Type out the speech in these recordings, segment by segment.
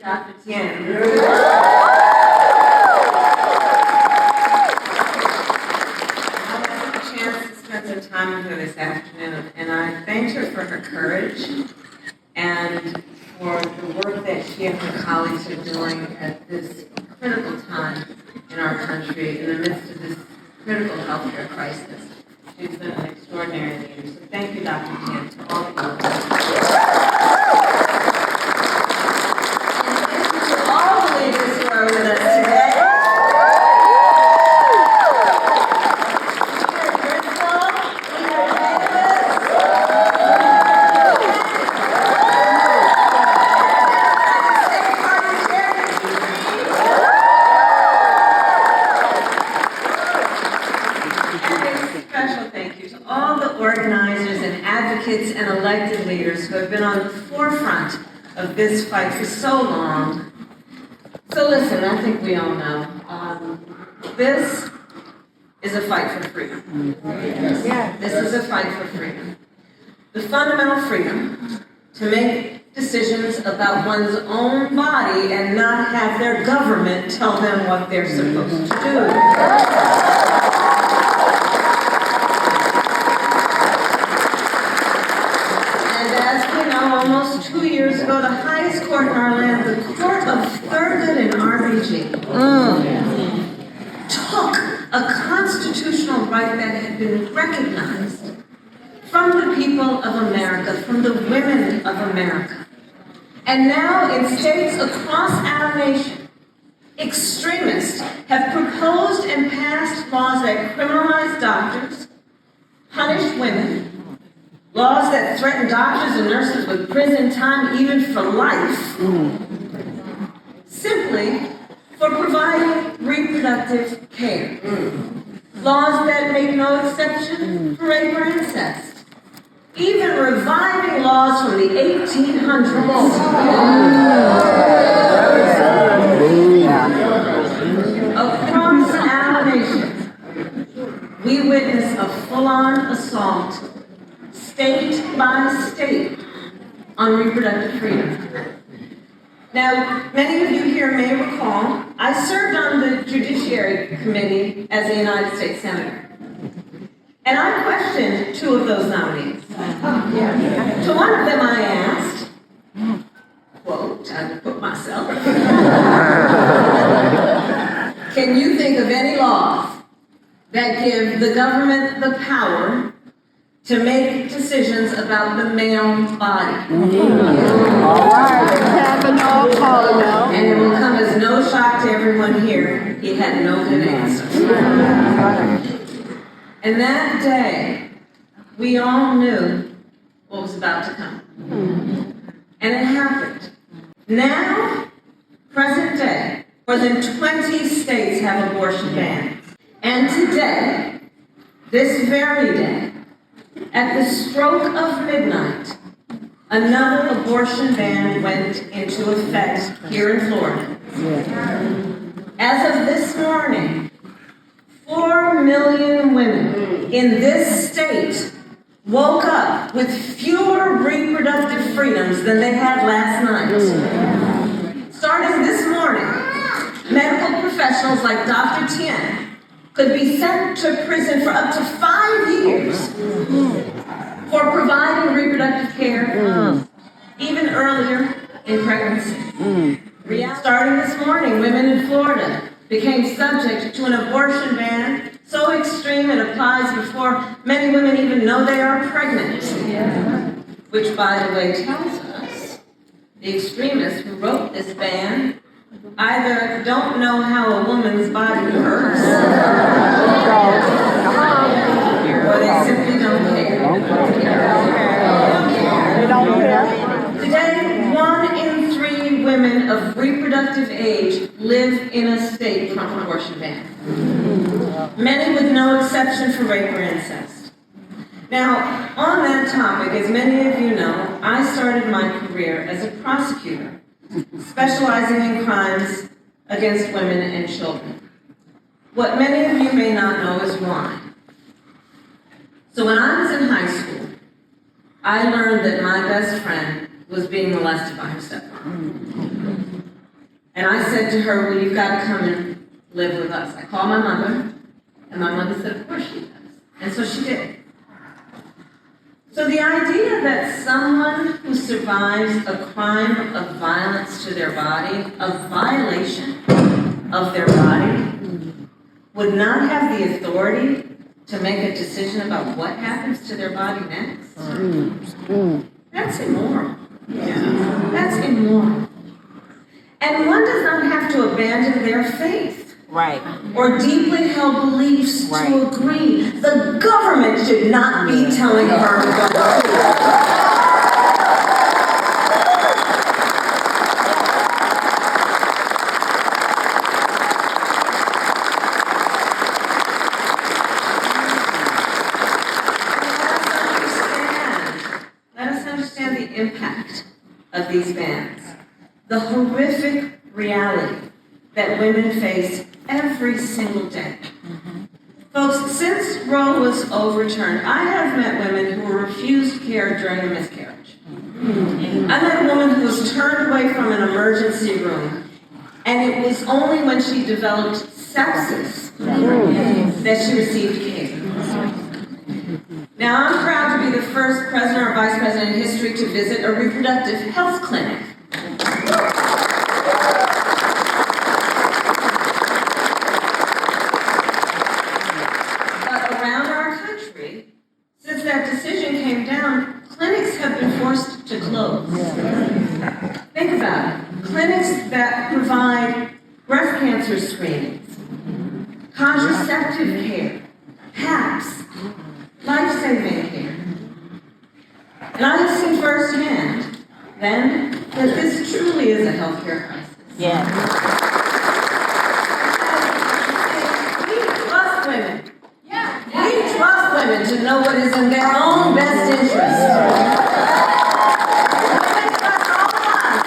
Dr. Tien. Spent some time with her this afternoon, and I thanked her for her courage and for the work that she and her colleagues are doing at this critical time in our country in the midst of this critical healthcare crisis. She's been an extraordinary leader. So thank you, Dr. Tien, to all of you. And thank you to all the leaders who are with us today. And elected leaders who have been on the forefront of this fight for so long. So listen, I think we all know, this is a fight for freedom. This is a fight for freedom. The fundamental freedom to make decisions about one's own body and not have their government tell them what they're supposed to do. Almost 2 years ago, the highest court in our land, the Court of Thurgood and RBG, took a constitutional right that had been recognized from the people of America, from the women of America. And now in states across our nation, extremists have proposed and passed laws that criminalize doctors, punish women, laws that threaten doctors and nurses with prison time, even for life, simply for providing reproductive care. Laws that make no exception for rape or incest. Even reviving laws from the 1800s. Across our nation, we witness a full-on assault state by state on reproductive freedom. Now, many of you here may recall, I served on the Judiciary Committee as a United States Senator. And I questioned two of those nominees. To one of them I asked, quote, I had to put myself, can you think of any laws that give the government the power to make decisions about the male body? All right. And it will come as no shock to everyone here, he had no good answer. And that day, we all knew what was about to come. And it happened. Now, present day, more than 20 states have abortion bans. And today, this very day, at the stroke of midnight, another abortion ban went into effect here in Florida. As of this morning, 4 million women in this state woke up with fewer reproductive freedoms than they had last night. Starting this morning, medical professionals like Dr. Tien could be sent to prison for up to 5 years for providing reproductive care, even earlier in pregnancy. Starting this morning, women in Florida became subject to an abortion ban so extreme it applies before many women even know they are pregnant. Which, by the way, tells us the extremists who wrote this ban either don't know how a woman's body works, or they simply don't care. They don't care. Today, 1 in 3 women of reproductive age live in a state from an abortion ban. Many with no exception for rape or incest. Now, on that topic, as many of you know, I started my career as a prosecutor, specializing in crimes against women and children. What many of you may not know is why. So when I was in high school, I learned that my best friend was being molested by her stepmom. And I said to her, well, you've got to come and live with us. I called my mother, and my mother said, of course she does. And so she did. So the idea that someone who survives a crime of violence to their body, a violation of their body, would not have the authority to make a decision about what happens to their body next, that's immoral. That's immoral. And one does not have to abandon their faith. Right. Or deeply held beliefs to agree. The government should not be telling her what to do. Let us understand the impact of these bans. The horrific reality that women face every single day. Folks, since Roe was overturned, I have met women who were refused care during a miscarriage. I met a woman who was turned away from an emergency room, and it was only when she developed sepsis that she received care. Now, I'm proud to be the first president or vice president in history to visit a reproductive health clinic. Since that decision came down, clinics have been forced to close. Think about it. Clinics that provide breast cancer screenings, contraceptive care, PAPs, life-saving care. And I have seen firsthand, then, that this truly is a healthcare crisis. Yeah. We trust women. We trust women to know what is in their own best interest. Women trust all of us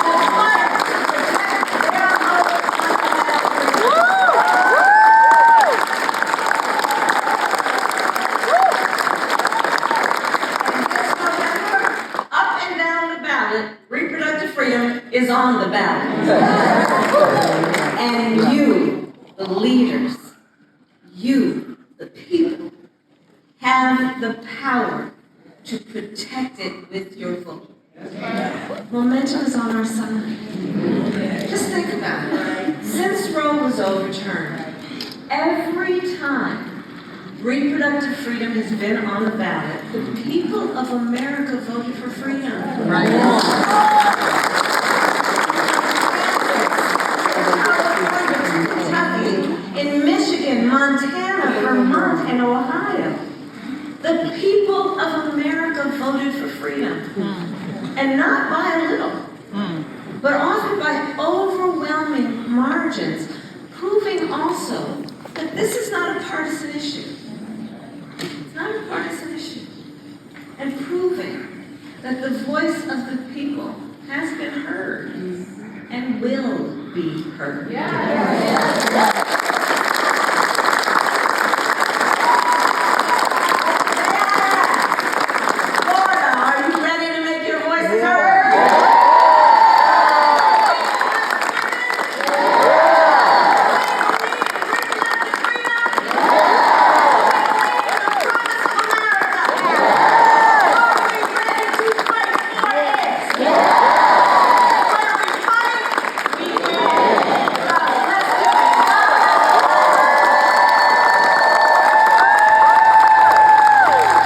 to fight to protect their own And this November, up and down the ballot, reproductive freedom is on the ballot. And you, the leaders, you, the people, have the power to protect it with your vote. Momentum is on our side. Just think about it. Since Roe was overturned, every time reproductive freedom has been on the ballot, the people of America voted for freedom. In Michigan, Montana, Vermont, and Ohio, the people of America voted for freedom. And not by a little, but often by overwhelming margins, proving also that this is not a partisan issue. It's not a partisan issue. And proving that the voice of the people has been heard and will be heard.